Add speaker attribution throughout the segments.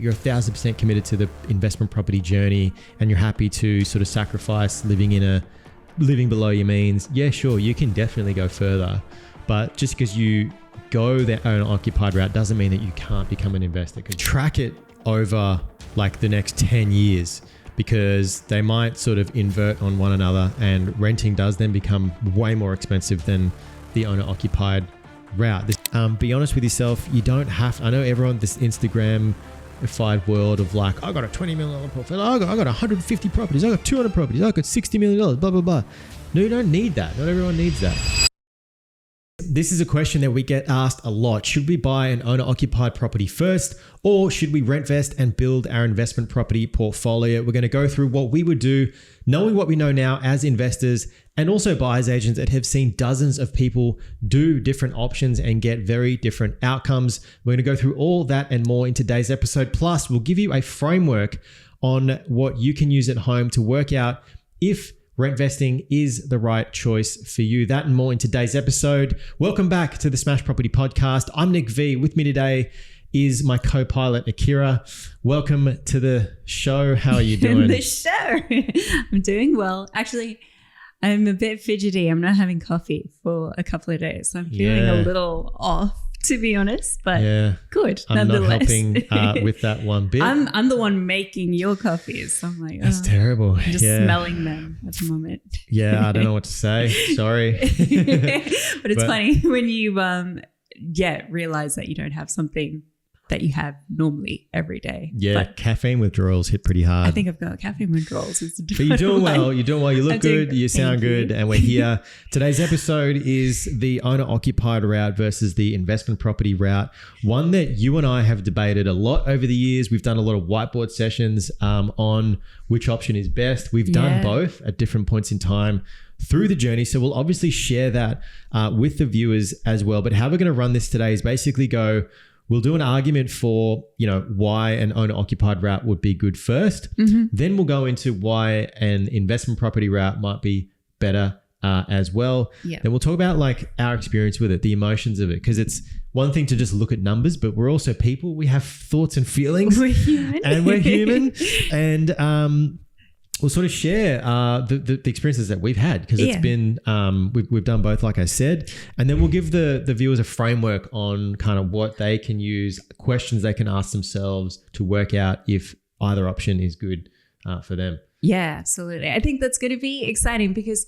Speaker 1: you're 1,000% committed to the investment property journey and you're happy to sort of sacrifice living below your means, yeah, sure, you can definitely go further. But just because you go the owner occupied route doesn't mean that you can't become an investor. Track it over like the next 10 years because they might sort of invert on one another, and renting does then become way more expensive than the owner occupied route. Be honest with yourself. You don't have, I know everyone, this Instagram-ified world of like, I got a $20 million portfolio, I got 150 properties, I got 200 properties, I got $60 million, blah, blah, blah. No, you don't need that. Not everyone needs that. This is a question that we get asked a lot. Should we buy an owner-occupied property first, or should we rentvest and build our investment property portfolio? We're going to go through what we would do, knowing what we know now as investors and also buyer's agents that have seen dozens of people do different options and get very different outcomes. We're going to go through all that and more in today's episode. Plus, we'll give you a framework on what you can use at home to work out if rentvesting is the right choice for you. That and more in today's episode. Welcome back to the Smash Property Podcast. I'm Nick V. With me today is my co-pilot, Akira. Welcome to the show. How are you doing?
Speaker 2: The show. I'm doing well. Actually, I'm a bit fidgety. I'm not having coffee for a couple of days. So I'm feeling a little off, to be honest, but good.
Speaker 1: I'm
Speaker 2: nonetheless.
Speaker 1: not helping with that one bit.
Speaker 2: I'm the one making your coffees. So I'm like,
Speaker 1: that's terrible.
Speaker 2: I'm just smelling them at the moment.
Speaker 1: Yeah, I don't know what to say. Sorry.
Speaker 2: But it's funny when you realize that you don't have something that you have normally every day.
Speaker 1: Yeah,
Speaker 2: but
Speaker 1: caffeine withdrawals hit pretty hard.
Speaker 2: I think I've got caffeine withdrawals.
Speaker 1: But you're doing well. You're doing well. You look good. You sound good. And we're here. Today's episode is the owner-occupied route versus the investment property route. One that you and I have debated a lot over the years. We've done a lot of whiteboard sessions on which option is best. We've done both at different points in time through the journey. So we'll obviously share that with the viewers as well. But how we're going to run this today is basically we'll do an argument for, why an owner-occupied route would be good first. Mm-hmm. Then we'll go into why an investment property route might be better as well. Yeah. Then we'll talk about like our experience with it, the emotions of it, because it's one thing to just look at numbers, but we're also people. We have thoughts and feelings.
Speaker 2: We're human.
Speaker 1: And we're human. And we'll sort of share the experiences that we've had because it's been, we've done both, like I said, and then we'll give the viewers a framework on kind of what they can use, questions they can ask themselves to work out if either option is good for them.
Speaker 2: Yeah, absolutely. I think that's going to be exciting because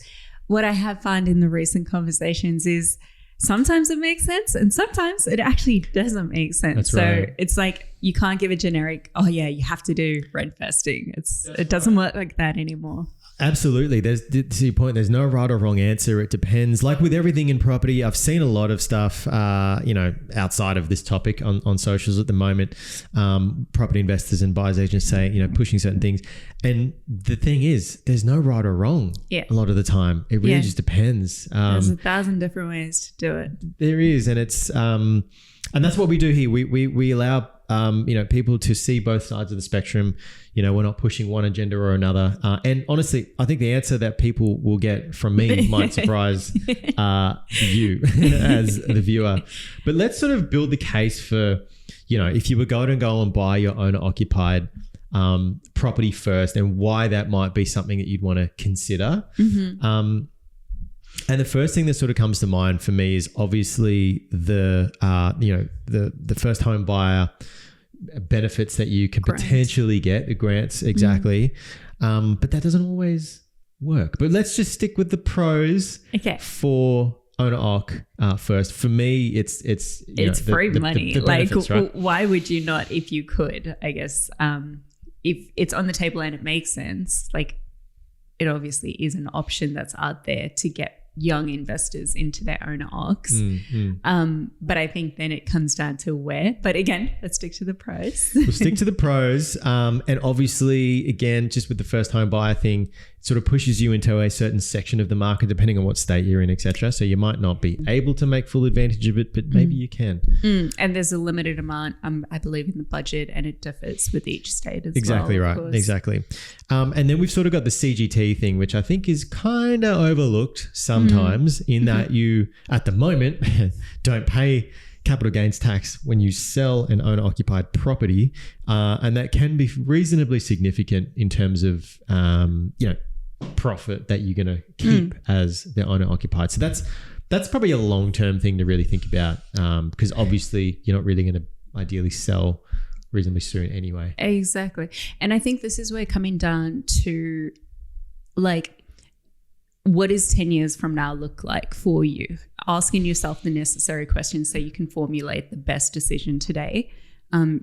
Speaker 2: what I have found in the recent conversations is sometimes it makes sense and sometimes it actually doesn't make sense.
Speaker 1: That's right.
Speaker 2: So it's like you can't give a generic, you have to do rentvesting. It doesn't work like that anymore.
Speaker 1: Absolutely. To your point, there's no right or wrong answer. It depends. Like with everything in property, I've seen a lot of stuff, outside of this topic on socials at the moment, property investors and buyers agents saying, pushing certain things. And the thing is, there's no right or wrong a lot of the time. It really just depends.
Speaker 2: There's 1,000 different ways to do it.
Speaker 1: There is. And it's, and that's what we do here. We allow, people to see both sides of the spectrum. We're not pushing one agenda or another. And honestly, I think the answer that people will get from me might surprise you as the viewer. But let's sort of build the case for, if you were going to go and buy your owner occupied property first and why that might be something that you'd want to consider. Mm-hmm. And the first thing that sort of comes to mind for me is obviously the first home buyer benefits that you can potentially get, the grants, exactly. Mm-hmm. But that doesn't always work. But let's just stick with the pros for owner occ first. For me, it's
Speaker 2: free money.
Speaker 1: The benefits, right?
Speaker 2: Why would you not if you could? I guess if it's on the table and it makes sense, like it obviously is an option that's out there to get young investors into their owner occs. But I think then it comes down to where. But again, let's stick to the pros.
Speaker 1: We'll stick to the pros. And obviously, again, just with the first home buyer thing, it sort of pushes you into a certain section of the market depending on what state you're in, etc. So you might not be able to make full advantage of it, but maybe you can.
Speaker 2: And there's a limited amount, I believe, in the budget, and it differs with each state as
Speaker 1: exactly
Speaker 2: well.
Speaker 1: Right. Exactly. And then we've sort of got the CGT thing, which I think is kind of overlooked sometimes in that you, at the moment, don't pay capital gains tax when you sell an owner occupied property, and that can be reasonably significant in terms of profit that you're going to keep as the owner occupied. So that's probably a long-term thing to really think about, because obviously you're not really going to ideally sell reasonably soon anyway.
Speaker 2: Exactly. And I think this is where coming down to like, what does 10 years from now look like for you? Asking yourself the necessary questions so you can formulate the best decision today.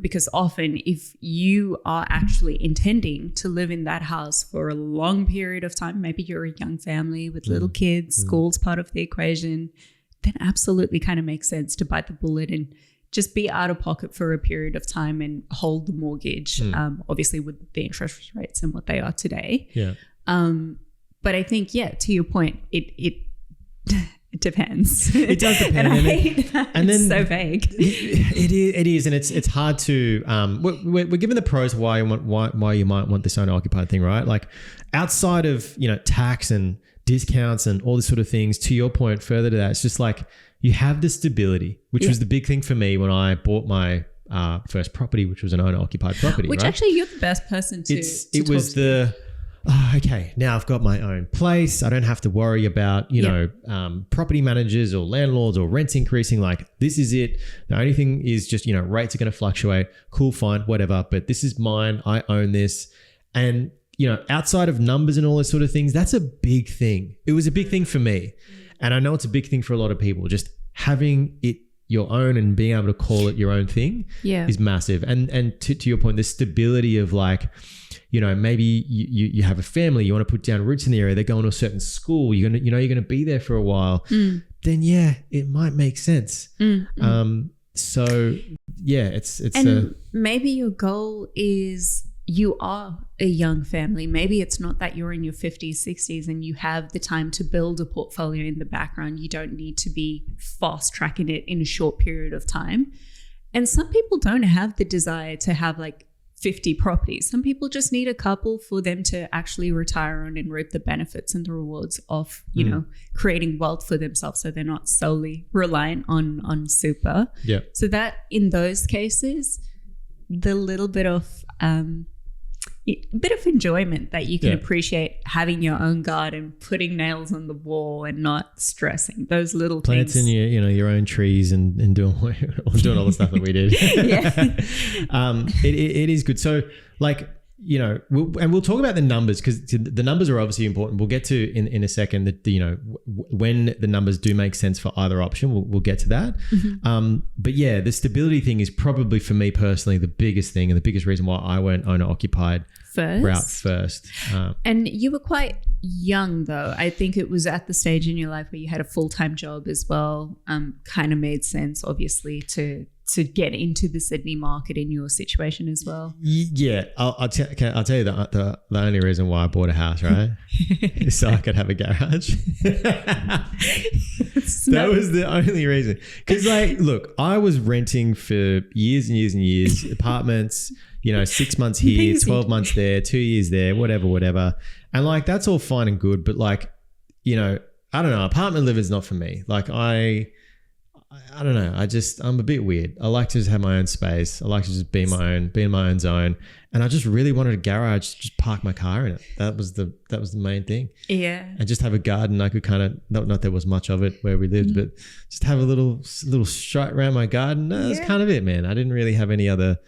Speaker 2: Because often if you are actually intending to live in that house for a long period of time, maybe you're a young family with little kids, school's part of the equation, then absolutely kind of makes sense to bite the bullet and just be out of pocket for a period of time and hold the mortgage, obviously with the interest rates and what they are today.
Speaker 1: Yeah.
Speaker 2: But I think, to your point, it depends.
Speaker 1: It does depend.
Speaker 2: And I hate that. And it's so vague.
Speaker 1: It is. And it's hard to, we're given the pros why you might want this owner occupied thing, right? Like outside of, tax and discounts and all this sort of things, to your point further to that, it's just like you have the stability, which was the big thing for me when I bought my first property, which was an owner occupied property.
Speaker 2: Which
Speaker 1: right?
Speaker 2: Actually you're the best person to
Speaker 1: it was the, okay, now I've got my own place. I don't have to worry about, property managers or landlords or rents increasing. Like this is it. The only thing is just, rates are going to fluctuate. Cool, fine, whatever. But this is mine. I own this. And, outside of numbers and all those sort of things, that's a big thing. It was a big thing for me. And I know it's a big thing for a lot of people. Just having it your own and being able to call it your own thing is massive. And to your point, the stability of like, maybe you have a family, you want to put down roots in the area, they're going to a certain school, you're going to be there for a while, then it might make sense. It's
Speaker 2: maybe your goal is you are a young family. Maybe it's not that you're in your 50s, 60s and you have the time to build a portfolio in the background. You don't need to be fast tracking it in a short period of time. And some people don't have the desire to have like 50 properties. Some people just need a couple for them to actually retire on and reap the benefits and the rewards of, creating wealth for themselves, so they're not solely reliant on super.
Speaker 1: Yeah.
Speaker 2: So that in those cases, the little bit of enjoyment that you can appreciate having your own garden, putting nails on the wall and not stressing, those little
Speaker 1: plants
Speaker 2: things.
Speaker 1: in your own trees and doing all the stuff that we did. It is good. So like, we'll talk about the numbers because the numbers are obviously important. We'll get to in a second that, when the numbers do make sense for either option, we'll get to that. But the stability thing is probably for me personally the biggest thing and the biggest reason why I went owner occupied route first.
Speaker 2: And you were quite young though. I think it was at the stage in your life where you had a full-time job as well. Kind of made sense obviously to get into the Sydney market in your situation as well.
Speaker 1: Yeah, I'll tell you the only reason why I bought a house, right? is so I could have a garage. That was the only reason. Because look, I was renting for years and years and years, apartments, 6 months here, 12 months there, 2 years there, whatever. And that's all fine and good. But I don't know, apartment living is not for me. I don't know. I'm a bit weird. I like to just have my own space. I like to just be in my own zone. And I just really wanted a garage to just park my car in it. That was the main thing.
Speaker 2: Yeah.
Speaker 1: And just have a garden. I could kind of, not there was much of it where we lived, but just have a little strut around my garden. That's kind of it, man. I didn't really have any other,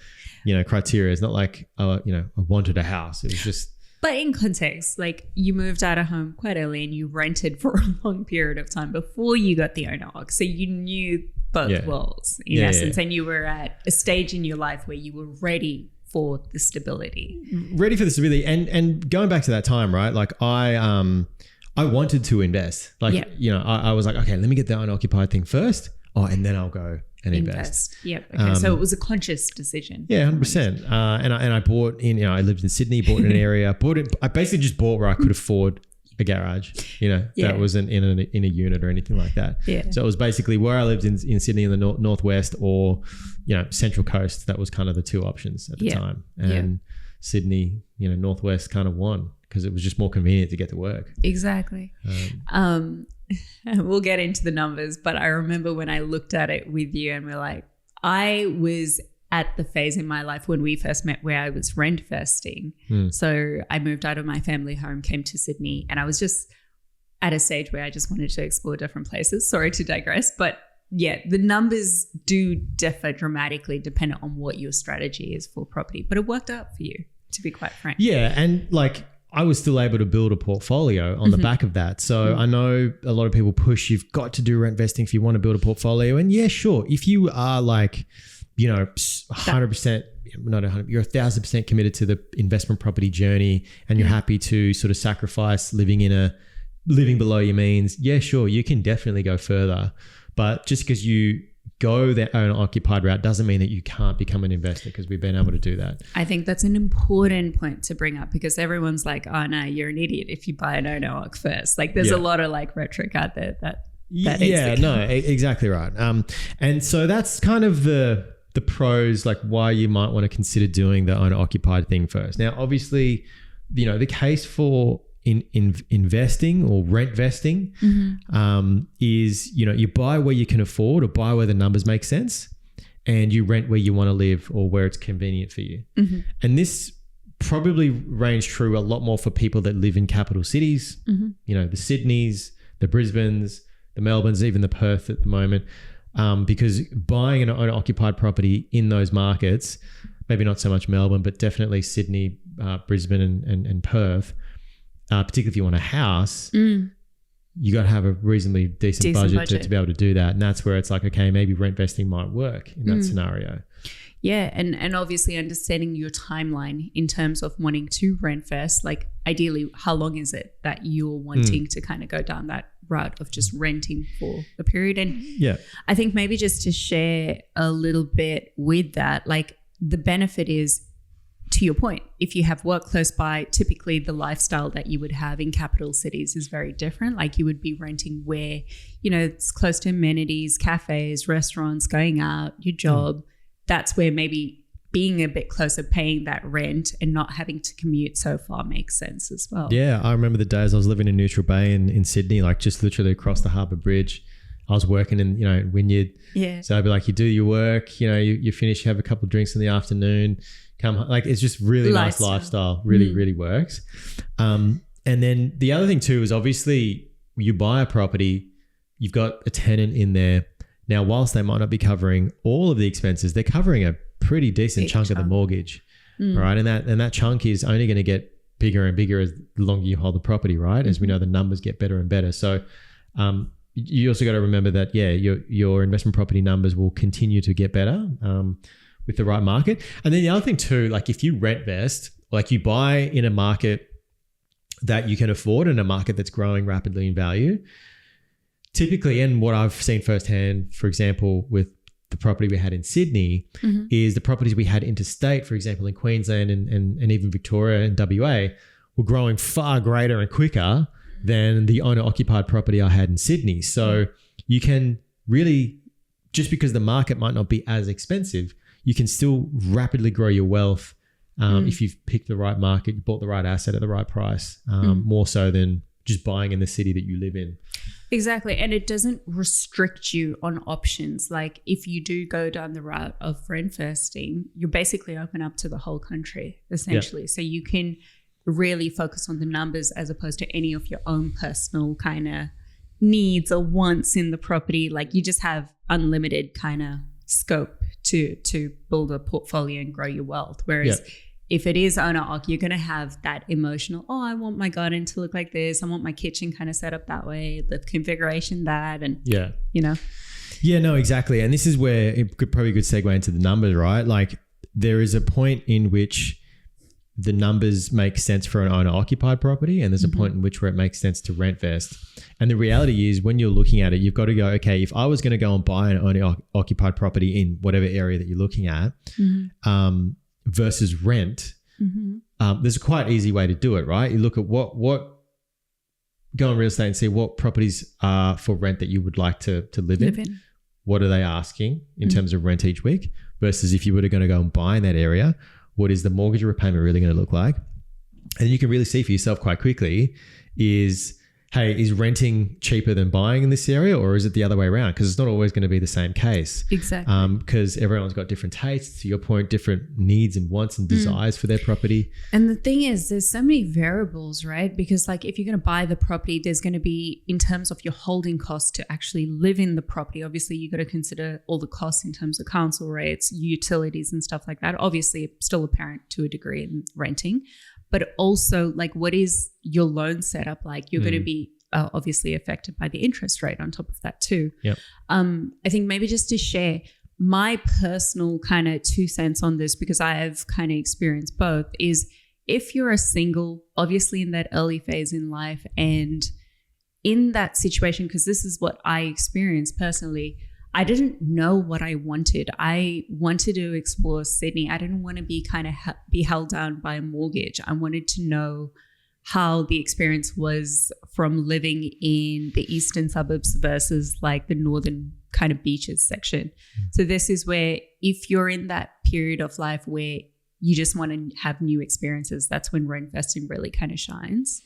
Speaker 1: criteria. It's not like, I wanted a house. It was just.
Speaker 2: But in context, you moved out of home quite early and you rented for a long period of time before you got the owner occ. So you knew both worlds in essence. And you were at a stage in your life where you were ready for the stability. And going back to that time, right? I wanted to invest. I was like, okay, let me get the owner occupied thing first. And then I'll go and invest. Yep. Okay. So it was a conscious decision.
Speaker 1: Yeah, 100%. And I bought in. I lived in Sydney. Bought in an area. I basically just bought where I could afford a garage. That wasn't in a unit or anything like that.
Speaker 2: Yeah.
Speaker 1: So it was basically where I lived in Sydney in the northwest or Central Coast. That was kind of the two options at the time. And Sydney, northwest kind of won. because it was just more convenient to get to work.
Speaker 2: Exactly. We'll get into the numbers, but I remember when I looked at it with you and we're like, I was at the phase in my life when we first met where I was rentvesting. So I moved out of my family home, came to Sydney, and I was just at a stage where I just wanted to explore different places. Sorry to digress, but yeah, the numbers do differ dramatically depending on what your strategy is for property, but it worked out for you, to be quite frank.
Speaker 1: Yeah. And like I was still able to build a portfolio on the back of that. So I know a lot of people push, you've got to do rent vesting if you want to build a portfolio. And yeah, sure. If you are like, 100%, not 100, you're 1,000% committed to the investment property journey and you're happy to sort of sacrifice living below your means. Yeah, sure. You can definitely go further. But just because you go the owner occupied route doesn't mean that you can't become an investor, because we've been able to do that.
Speaker 2: I think that's an important point to bring up, because everyone's like, oh no, you're an idiot if you buy an owner occ first. Like there's a lot of like rhetoric out there that
Speaker 1: exactly right. And so that's kind of the pros, like why you might want to consider doing the owner occupied thing first. Now, obviously, the case for investing or rent vesting is, you buy where you can afford or buy where the numbers make sense, and you rent where you want to live or where it's convenient for you. And this probably reigns true a lot more for people that live in capital cities, the Sydneys, the Brisbanes, the Melbournes, even the Perth at the moment, because buying an owner occupied property in those markets, maybe not so much Melbourne, but definitely Sydney, Brisbane and Perth, particularly if you want a house, you got to have a reasonably decent budget to be able to do that. And that's where it's like, okay, maybe rent vesting might work in that scenario.
Speaker 2: Yeah. And obviously understanding your timeline in terms of wanting to rent vest, like ideally, how long is it that you're wanting to kind of go down that route of just renting for a period? And I think maybe just to share a little bit with that, like the benefit is, to your point, if you have work close by, typically the lifestyle that you would have in capital cities is very different. Like you would be renting where, it's close to amenities, cafes, restaurants, going out, your job. That's where maybe being a bit closer, paying that rent and not having to commute so far makes sense as well.
Speaker 1: Yeah, I remember the days I was living in Neutral Bay in Sydney, like just literally across the Harbour Bridge. I was working in, Wynyard. Yeah. So I'd be like, you do your work, you finish, you have a couple of drinks in the afternoon, come home. Like it's just really nice lifestyle, really works. And then the other thing too is obviously you buy a property, you've got a tenant in there. Now, whilst they might not be covering all of the expenses, they're covering a pretty decent chunk of the mortgage, right? And that chunk is only going to get bigger and bigger as the longer you hold the property, right? As we know, the numbers get better and better. So you also got to remember that, your investment property numbers will continue to get better with the right market. And then the other thing too, like if you rent vest, like you buy in a market that you can afford and a market that's growing rapidly in value, typically, and what I've seen firsthand, for example, with the property we had in Sydney, is the properties we had interstate, for example, in Queensland and even Victoria and WA, were growing far greater and quicker than the owner-occupied property I had in Sydney. So you can really, just because the market might not be as expensive, you can still rapidly grow your wealth if you've picked the right market, you bought the right asset at the right price, more so than just buying in the city that you live in.
Speaker 2: Exactly. And it doesn't restrict you on options. Like if you do go down the route of rentvesting, you're basically open up to the whole country, essentially. So you can really focus on the numbers as opposed to any of your own personal kind of needs or wants in the property. Like you just have unlimited kind of scope to build a portfolio and grow your wealth. Whereas if it is owner-occ, you're going to have that emotional, I want my garden to look like this. I want my kitchen kind of set up that way, the configuration that, and Yeah, no, exactly. And this is where it could probably a good segue into the numbers, right? Like there is a point in which the numbers make sense for an owner-occupied property, and there's a point in which where it makes sense to rent vest. And the reality is when you're looking at it, you've got to go, okay, if I was going to go and buy an owner-occupied property in whatever area that you're looking at, versus rent, there's a quite easy way to do it, right? You look at what go on real estate and see what properties are for rent that you would like to live in. What are they asking in terms of rent each week, versus if you were going to go and buy in that area, what is the mortgage repayment really going to look like?
Speaker 1: And you can really see for yourself quite quickly is, hey, is renting cheaper than buying in this area, or is it the other way around? Because it's not always going to be the same case.
Speaker 2: Exactly.
Speaker 1: Because everyone's got different tastes, to your point, different needs and wants and desires for their property.
Speaker 2: And the thing is, there's so many variables, right? Because like if you're going to buy the property, there's going to be, in terms of your holding costs to actually live in the property, obviously you got to consider all the costs in terms of council rates, utilities and stuff like that. Obviously still apparent to a degree in renting. But also, like, what is your loan setup like? You're going to be obviously affected by the interest rate on top of that too.
Speaker 1: Yep.
Speaker 2: I think maybe just to share my personal kind of 2 cents on this, because I have kind of experienced both, is if you're a single, obviously in that early phase in life and in that situation, because this is what I experienced personally, I didn't know what I wanted. I wanted to explore Sydney. I didn't want to be kind of be held down by a mortgage. I wanted to know how the experience was from living in the eastern suburbs versus like the northern kind of beaches section. So this is where, if you're in that period of life where you just want to have new experiences, that's when rentvesting really kind of shines.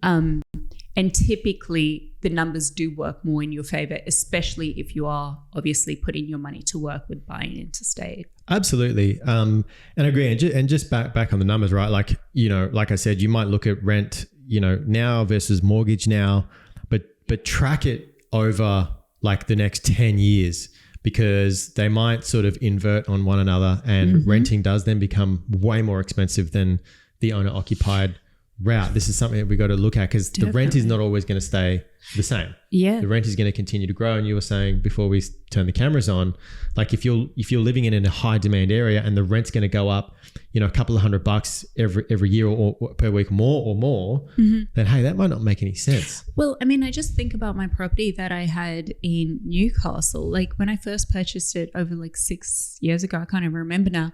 Speaker 2: And typically the numbers do work more in your favor, especially if you are obviously putting your money to work with buying interstate. Absolutely.
Speaker 1: And I agree. And just back on the numbers, right? Like, you know, like I said, you might look at rent, you know, now versus mortgage now, but track it over like the next 10 years, because they might sort of invert on one another, and renting does then become way more expensive than the owner occupied route. This is something that we got to look at, because the rent is not always going to stay the same.
Speaker 2: Yeah,
Speaker 1: the rent is going to continue to grow. And you were saying before we turn the cameras on, like if you're living in a high demand area and the rent's going to go up, you know, a couple of $100 every year or per week more, then hey, that might not make any sense.
Speaker 2: Well, I mean, I just think about my property that I had in Newcastle. Like when I first purchased it over like 6 years ago, I can't even remember now.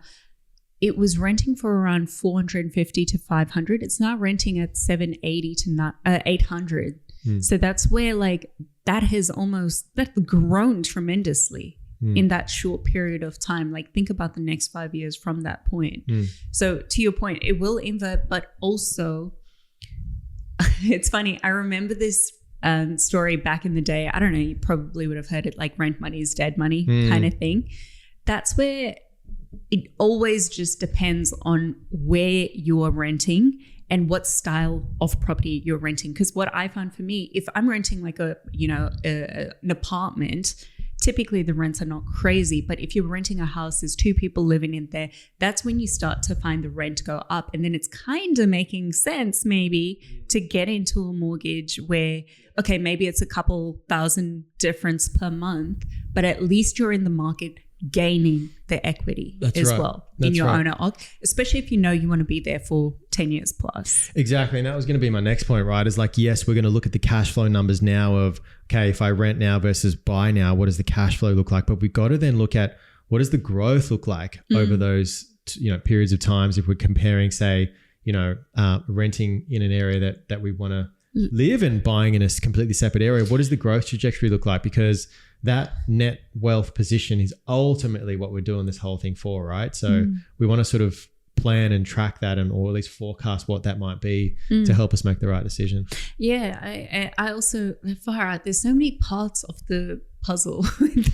Speaker 2: It was renting for around $450 to $500. It's now renting at $780 to $800. So that's where like that's grown tremendously in that short period of time. Like think about the next 5 years from that point. So to your point, it will invert, but also it's funny. I remember this story back in the day. I don't know, you probably would have heard it, like rent money is dead money kind of thing. That's where it always just depends on where you're renting and what style of property you're renting. Because what I found for me, if I'm renting like an apartment, typically the rents are not crazy. But if you're renting a house, there's 2 people living in there, that's when you start to find the rent go up. And then it's kind of making sense maybe to get into a mortgage where, okay, maybe it's a couple thousand difference per month, but at least you're in the market gaining the equity in your owner occ, especially if you know you want to be there for 10 years plus.
Speaker 1: Exactly. And that was going to be my next point, right? Is like, yes, we're going to look at the cash flow numbers now of, okay, if I rent now versus buy now, what does the cash flow look like? But we've got to then look at what does the growth look like over those, you know, periods of times. If we're comparing, say, you know, renting in an area that we want to live and buying in a completely separate area, what does the growth trajectory look like? Because that net wealth position is ultimately what we're doing this whole thing for, right? So we want to sort of plan and track that, and or at least forecast what that might be to help us make the right decision.
Speaker 2: Yeah, I also, far out, there's so many parts of the puzzle.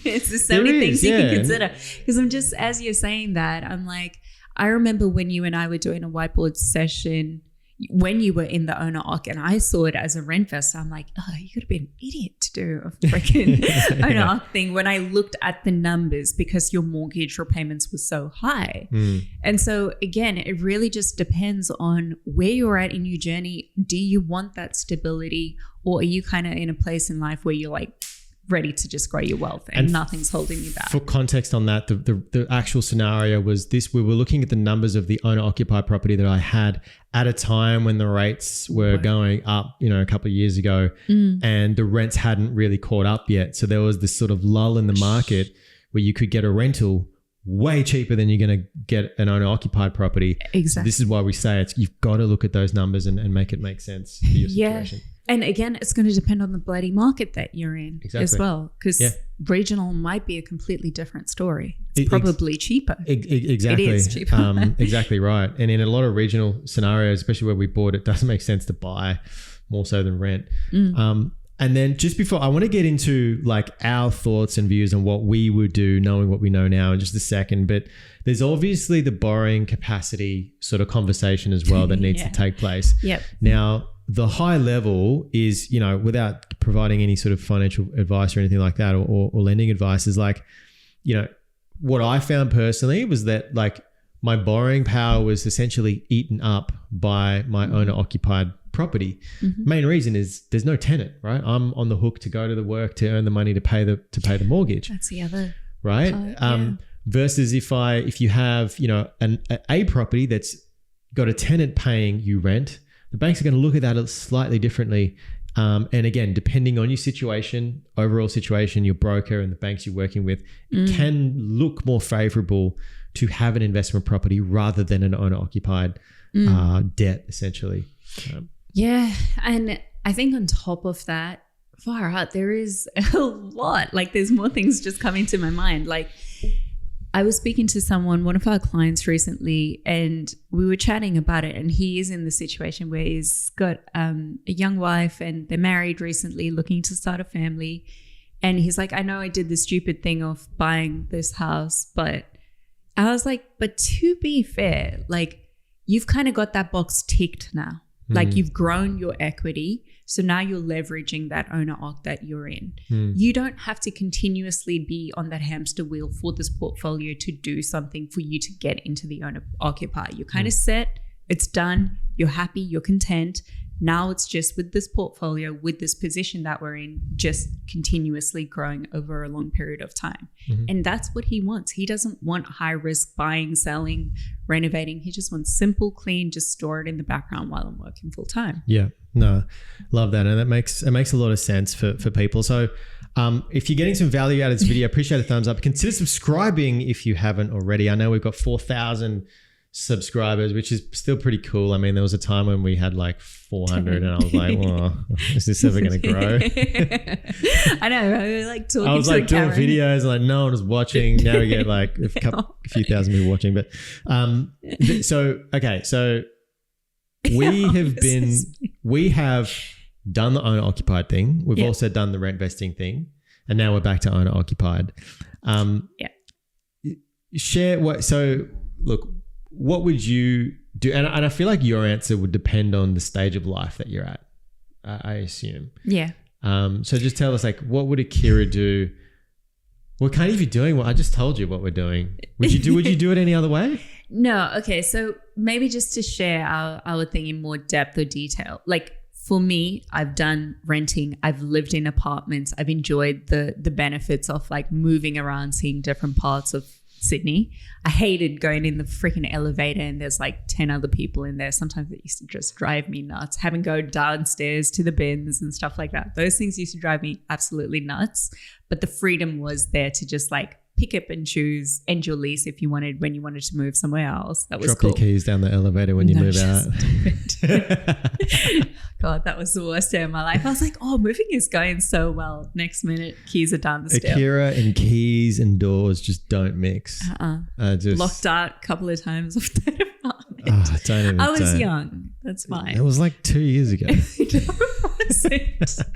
Speaker 2: There's so many things you can consider. Because I'm just, as you're saying that, I'm like, I remember when you and I were doing a whiteboard session when you were in the owner occ, and I saw it as a rentvest. I'm like, oh, you could have been an idiot to do a freaking owner occ thing when I looked at the numbers, because your mortgage repayments were so high. And so again, it really just depends on where you're at in your journey. Do you want that stability, or are you kind of in a place in life where you're like ready to just grow your wealth and nothing's holding you back? For
Speaker 1: context on that, the actual scenario was this: we were looking at the numbers of the owner occupied property that I had at a time when the rates were going up, you know, a couple of years ago, and the rents hadn't really caught up yet. So there was this sort of lull in the market where you could get a rental way cheaper than you're going to get an owner occupied property.
Speaker 2: Exactly.
Speaker 1: This is why we say you've got to look at those numbers and make it make sense for your situation.
Speaker 2: And again, it's going to depend on the bloody market that you're in as well, because regional might be a completely different story. It's probably cheaper.
Speaker 1: Exactly.
Speaker 2: It is cheaper.
Speaker 1: Exactly right. And in a lot of regional scenarios, especially where we bought, it doesn't make sense to buy more so than rent. And then just before, I want to get into like our thoughts and views on what we would do, knowing what we know now in just a second. But there's obviously the borrowing capacity sort of conversation as well that needs to take place.
Speaker 2: Yep.
Speaker 1: Now, the high level is, you know, without providing any sort of financial advice or anything like that, or lending advice, is like, you know, what I found personally was that like my borrowing power was essentially eaten up by my owner-occupied property. Main reason is there's no tenant, right? I'm on the hook to go to the work to earn the money to pay the mortgage.
Speaker 2: That's the other
Speaker 1: right. Versus if you have, you know, a property that's got a tenant paying you rent, the banks are going to look at that slightly differently. And again, depending on your situation, overall situation, your broker and the banks you're working with, it can look more favorable to have an investment property rather than an owner-occupied debt, essentially.
Speaker 2: Yeah. And I think on top of that, far out, there is a lot. Like there's more things just coming to my mind. Like I was speaking to one of our clients recently, and we were chatting about it. And he is in the situation where he's got a young wife and they're married recently, looking to start a family. And he's like, I know I did the stupid thing of buying this house, but I was like, but to be fair, like you've kind of got that box ticked now. Like you've grown your equity. So now you're leveraging that owner-occ that you're in. You don't have to continuously be on that hamster wheel for this portfolio to do something for you to get into the owner-occupier. You're kind of set. It's done. You're happy. You're content. Now it's just with this portfolio, with this position that we're in, just continuously growing over a long period of time. And that's what he wants. He doesn't want high risk buying, selling, renovating. He just wants simple, clean, just store it in the background while I'm working full time.
Speaker 1: Yeah, no, love that. And it makes a lot of sense for people. So if you're getting some value out of this video, appreciate a thumbs up. Consider subscribing if you haven't already. I know we've got 4,000 subscribers, which is still pretty cool. I mean, there was a time when we had like 400 and I was like, well, is this ever going to grow?
Speaker 2: I know. I was like talking
Speaker 1: I was
Speaker 2: to
Speaker 1: like
Speaker 2: the
Speaker 1: doing
Speaker 2: camera.
Speaker 1: videos, like no one was watching. Now we get like a few thousand people watching. But so we have done the owner occupied thing. We've also done the rent vesting thing, and now we're back to owner occupied. Share what. So look, what would you do? And I feel like your answer would depend on the stage of life that you're at, I assume.
Speaker 2: Yeah.
Speaker 1: So just tell us, like, what would Akira do? What kind of you doing? Well, I just told you what we're doing. Would you do it any other way?
Speaker 2: No. Okay. So maybe just to share our thing in more depth or detail. Like for me, I've done renting. I've lived in apartments. I've enjoyed the benefits of like moving around, seeing different parts of Sydney. I hated going in the freaking elevator and there's like 10 other people in there. Sometimes it used to just drive me nuts. Having to go downstairs to the bins and stuff like that. Those things used to drive me absolutely nuts. But the freedom was there to just like pick up and choose, end your lease if you wanted, when you wanted to move somewhere else. That was
Speaker 1: Drop
Speaker 2: cool.
Speaker 1: your keys down the elevator when you move out.
Speaker 2: God, that was the worst day of my life. I was like, oh, moving is going so well. Next minute, keys are down the stairs.
Speaker 1: Akira and keys and doors just don't mix. Just
Speaker 2: locked out a couple of times off that apartment.
Speaker 1: I
Speaker 2: was young. That's fine.
Speaker 1: It was like 2 years ago.
Speaker 2: No, it wasn't.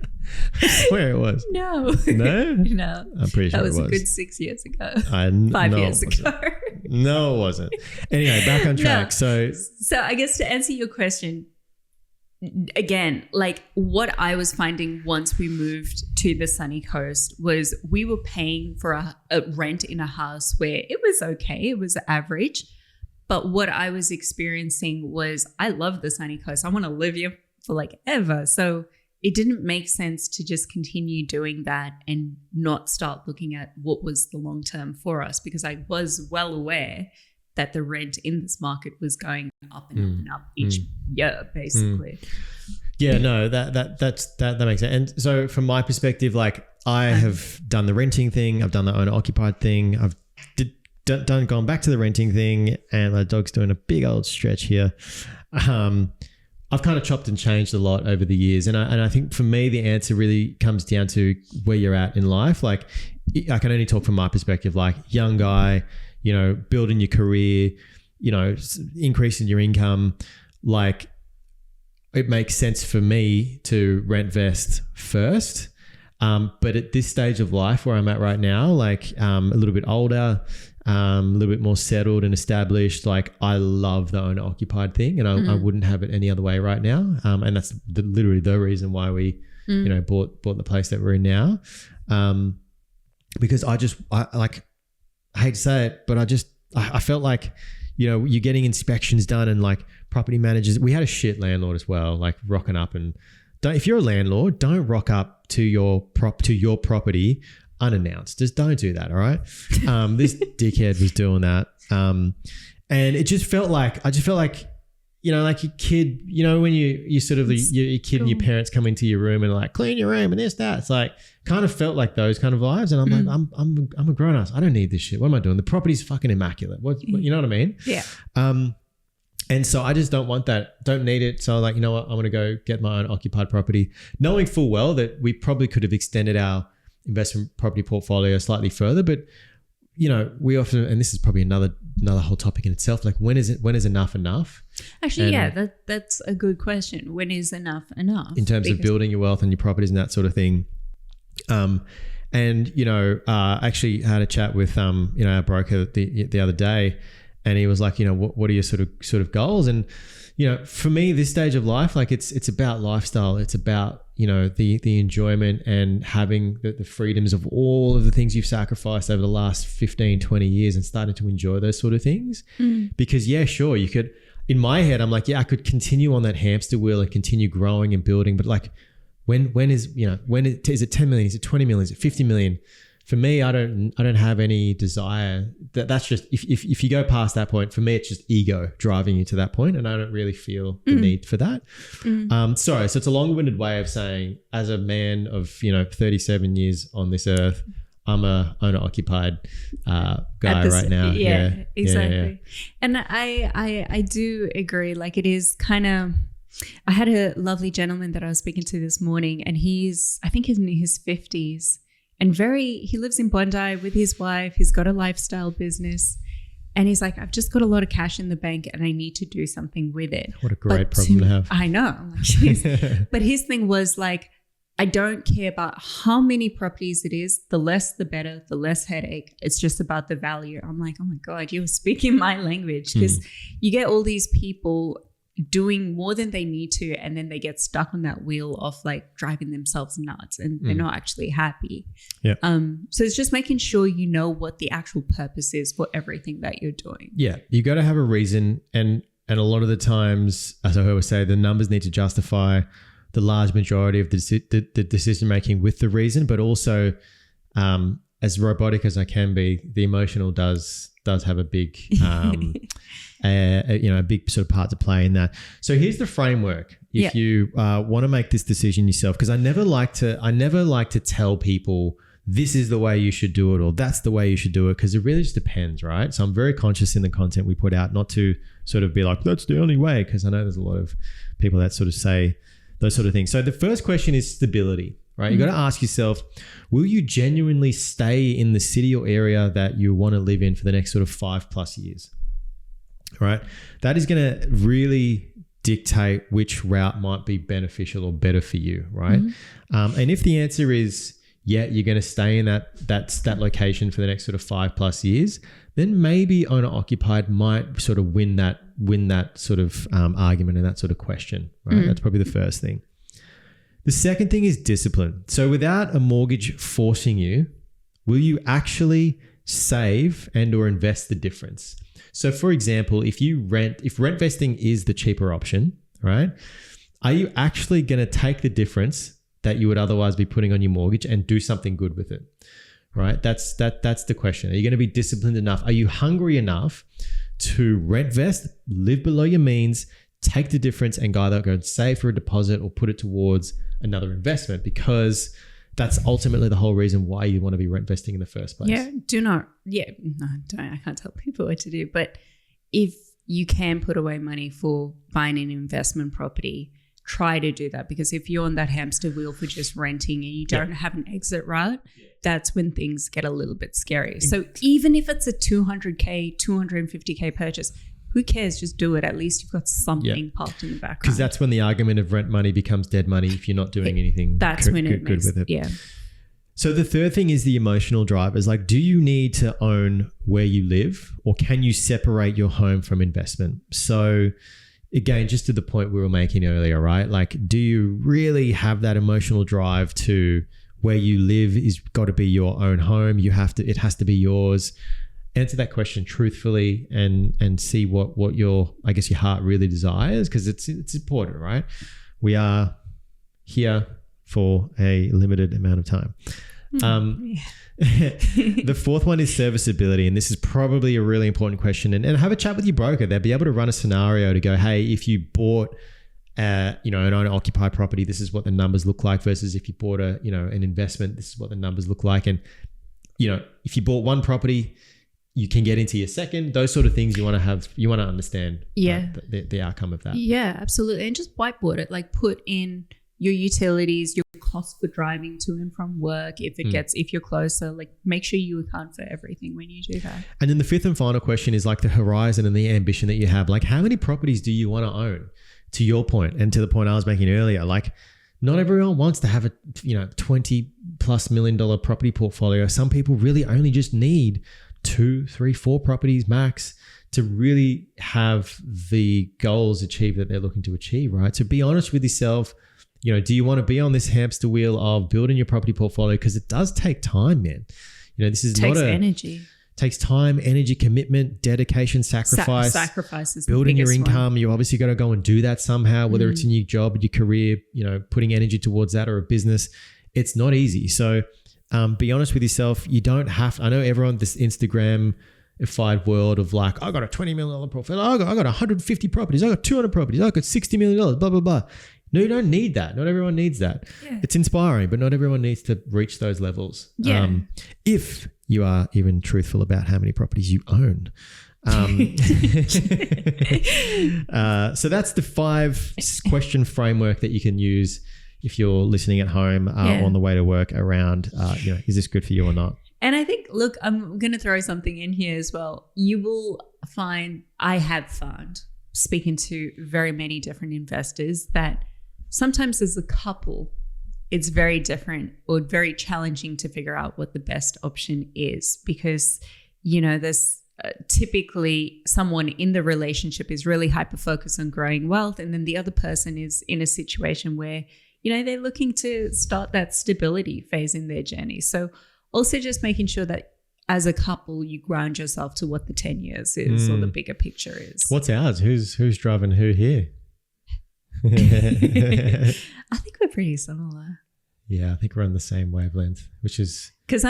Speaker 1: I swear it was.
Speaker 2: No.
Speaker 1: No?
Speaker 2: No.
Speaker 1: I'm pretty sure
Speaker 2: that was
Speaker 1: it was.
Speaker 2: a good 6 years ago.
Speaker 1: 5
Speaker 2: years ago.
Speaker 1: No, it wasn't. Anyway, back on track.
Speaker 2: No. So I guess to answer your question, again, like what I was finding once we moved to the sunny coast was we were paying for a rent in a house where it was okay. It was average. But what I was experiencing was I love the sunny coast. I want to live here for like ever. So it didn't make sense to just continue doing that and not start looking at what was the long term for us, because I was well aware that the rent in this market was going up and up and up each year, basically.
Speaker 1: Yeah, no, that makes sense. And so from my perspective, like I have done the renting thing, I've done the owner occupied thing, I've gone back to the renting thing, and my dog's doing a big old stretch here. I've kind of chopped and changed a lot over the years. And I think for me, the answer really comes down to where you're at in life. Like I can only talk from my perspective, like young guy, you know, building your career, you know, increasing your income. Like it makes sense for me to rent vest first. But at this stage of life where I'm at right now, like a little bit older, a little bit more settled and established, like I love the owner occupied thing, and I wouldn't have it any other way right now. And that's literally the reason why we, you know, bought the place that we're in now. Because I hate to say it, but I felt like, you know, you're getting inspections done and like property managers, we had a shit landlord as well, like rocking up and if you're a landlord, don't rock up to your property unannounced. Just don't do that. All right. This dickhead was doing that. And it just felt like, you know, like a kid, you know, when you sort of, your kid and your parents come into your room and like clean your room and this, that. It's like, kind of felt like those kind of vibes. And I'm like, I'm a grown ass. I don't need this shit. What am I doing? The property's fucking immaculate. What you know what I mean?
Speaker 2: Yeah.
Speaker 1: And so I just don't want that. Don't need it. So like, you know what? I'm going to go get my own occupied property, knowing full well that we probably could have extended our investment property portfolio slightly further. But, you know, we often, and this is probably another whole topic in itself, like when is enough enough?
Speaker 2: Actually, and that's a good question. When is enough enough?
Speaker 1: In terms of building your wealth and your properties and that sort of thing. And, you know, actually had a chat with, you know, our broker the other day, and he was like, you know, what are your sort of goals? And, you know, for me, this stage of life, like it's about lifestyle. It's about, you know, the enjoyment and having the freedoms of all of the things you've sacrificed over the last 15, 20 years and starting to enjoy those sort of things. Because yeah, sure, you could, in my head, I'm like, yeah, I could continue on that hamster wheel and continue growing and building. But like, is it 10 million? Is it 20 million? Is it 50 million? For me, I don't have any desire. That's just if you go past that point, for me, it's just ego driving you to that point, and I don't really feel the need for that. Sorry, so it's a long-winded way of saying, as a man of 37 years on this earth, I'm a owner-occupied guy right now.
Speaker 2: Yeah, exactly. Yeah. And I do agree. Like it is kind of. I had a lovely gentleman that I was speaking to this morning, and I think he's in his 50s. And he lives in Bondi with his wife. He's got a lifestyle business. And he's like, I've just got a lot of cash in the bank and I need to do something with it.
Speaker 1: What a great problem to have.
Speaker 2: I know. But his thing was like, I don't care about how many properties it is. The less, the better, the less headache. It's just about the value. I'm like, oh my God, you're speaking my language. Because you get all these people doing more than they need to, and then they get stuck on that wheel of like driving themselves nuts, and they're not actually happy. Yeah. So it's just making sure you know what the actual purpose is for everything that you're doing.
Speaker 1: Yeah, you got to have a reason, and a lot of the times, as I always say, the numbers need to justify the large majority of the decision making with the reason, but also, as robotic as I can be, the emotional does have a big a big sort of part to play in that. So here's the framework. If you want to make this decision yourself, because I never like to tell people this is the way you should do it or that's the way you should do it, because it really just depends, right? So I'm very conscious in the content we put out not to sort of be like, that's the only way, because I know there's a lot of people that sort of say those sort of things. So the first question is stability, right? You got to ask yourself, will you genuinely stay in the city or area that you want to live in for the next sort of 5+ years? Right? That is going to really dictate which route might be beneficial or better for you, right? And if the answer is, yeah, you're going to stay in that location for the next sort of 5+ years, then maybe owner occupied might sort of win that sort of argument and that sort of question, right? That's probably the first thing. The second thing is discipline. So without a mortgage forcing you, will you actually save and or invest the difference? So for example, if rentvesting is the cheaper option, right? Are you actually going to take the difference that you would otherwise be putting on your mortgage and do something good with it, right? That's the question. Are you going to be disciplined enough? Are you hungry enough to rentvest, live below your means, take the difference and either go and save for a deposit or put it towards another investment? Because that's ultimately the whole reason why you want to be rentvesting in the first place.
Speaker 2: I can't tell people what to do. But if you can put away money for buying an investment property, try to do that, because if you're on that hamster wheel for just renting and you don't have an exit route, that's when things get a little bit scary. So even if it's a 200K, 250K purchase, who cares? Just do it. At least you've got something parked in the background.
Speaker 1: Because that's when the argument of rent money becomes dead money if you're not doing anything good with it.
Speaker 2: Yeah.
Speaker 1: So the third thing is the emotional drivers. Like, do you need to own where you live, or can you separate your home from investment? So again, just to the point we were making earlier, right? Like, do you really have that emotional drive to where you live is got to be your own home? It has to be yours. Answer that question truthfully and see what your heart really desires, because it's important, right? We are here for a limited amount of time. The fourth one is serviceability, and this is probably a really important question. And have a chat with your broker. They'll be able to run a scenario to go, hey, if you bought an owner-occupied property, this is what the numbers look like, versus if you bought an investment, this is what the numbers look like. And if you bought one property, you can get into your second. Those sort of things you want to understand. The outcome of that.
Speaker 2: Yeah, absolutely. And just whiteboard it. Like, put in your utilities, your cost for driving to and from work. If you're closer, like, make sure you account for everything when you do that.
Speaker 1: And then the fifth and final question is like the horizon and the ambition that you have. Like, how many properties do you want to own? To your point, and to the point I was making earlier, like, not everyone wants to have a $20+ million property portfolio. Some people really only just need 2, 3, 4 properties max to really have the goals achieved that they're looking to achieve, right? So be honest with yourself. Do you want to be on this hamster wheel of building your property portfolio? Because it does take time, man. This is
Speaker 2: takes energy.
Speaker 1: Takes time, energy, commitment, dedication,
Speaker 2: sacrifices.
Speaker 1: Building your income. You obviously got to go and do that somehow, whether it's a new job, your career, putting energy towards that, or a business. It's not easy. So be honest with yourself. You don't have, I know everyone, this Instagram-ified world of like, I got a $20 million portfolio. I got 150 properties. I got 200 properties. I got $60 million, blah, blah, blah. No, you don't need that. Not everyone needs that. Yeah. It's inspiring, but not everyone needs to reach those levels.
Speaker 2: Yeah.
Speaker 1: If you are even truthful about how many properties you own. So that's the 5-question framework that you can use if you're listening at home on the way to work around, is this good for you or not?
Speaker 2: And I think, look, I'm going to throw something in here as well. You will find, I have found, speaking to very many different investors, that sometimes as a couple, it's very different or very challenging to figure out what the best option is, because, there's typically someone in the relationship is really hyper-focused on growing wealth, and then the other person is in a situation where, they're looking to start that stability phase in their journey. So also just making sure that as a couple, you ground yourself to what the 10 years is or the bigger picture is.
Speaker 1: What's ours? Who's driving who here?
Speaker 2: I think we're pretty similar.
Speaker 1: Yeah, I think we're on the same wavelength, which is...
Speaker 2: Because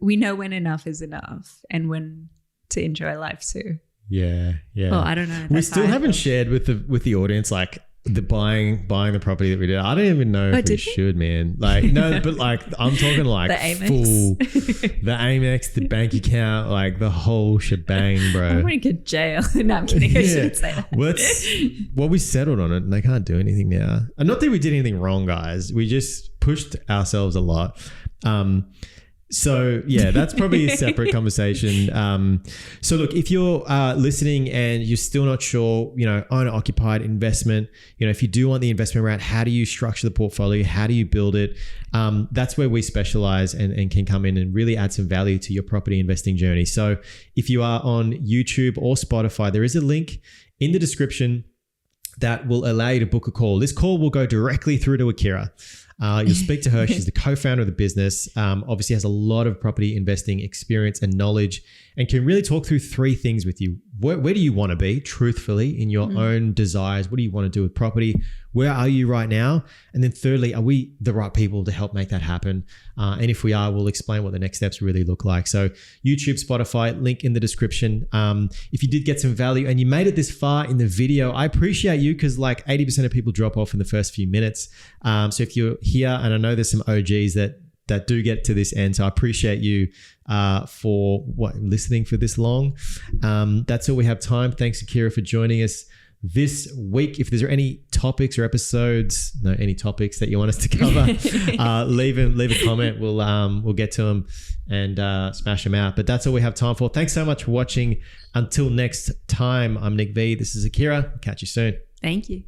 Speaker 2: we know when enough is enough and when to enjoy life too.
Speaker 1: Yeah.
Speaker 2: Oh, I don't know.
Speaker 1: We still haven't shared with the audience, like, the buying the property that we did. I don't even know if we should, man. Like, no, but like, I'm talking like the Amex, the bank account, like the whole shebang, bro.
Speaker 2: I want to get jail. No, I'm kidding. I shouldn't say that.
Speaker 1: Well, we settled on it and they can't do anything now. And not that we did anything wrong, guys. We just pushed ourselves a lot. So yeah, that's probably a separate conversation. So look, if you're listening and you're still not sure, owner occupied investment, if you do want the investment route, how do you structure the portfolio? How do you build it? That's where we specialize and can come in and really add some value to your property investing journey. So if you are on YouTube or Spotify, there is a link in the description that will allow you to book a call. This call will go directly through to Akira. You'll speak to her. She's the co-founder of the business. Obviously has a lot of property investing experience and knowledge, and can really talk through 3 things with you. Where do you want to be, truthfully, in your own desires? What do you want to do with property? Where are you right now? And then thirdly, are we the right people to help make that happen? And if we are, we'll explain what the next steps really look like. So YouTube, Spotify, link in the description. If you did get some value and you made it this far in the video, I appreciate you, because like 80% of people drop off in the first few minutes. So if you're here, and I know there's some OGs that that do get to this end. So I appreciate you for listening for this long. That's all we have time. Thanks, Akira, for joining us this week. If there's any topics or episodes, any topics that you want us to cover, leave a comment. We'll get to them and smash them out. But that's all we have time for. Thanks so much for watching. Until next time, I'm Nick V. This is Akira. Catch you soon.
Speaker 2: Thank you.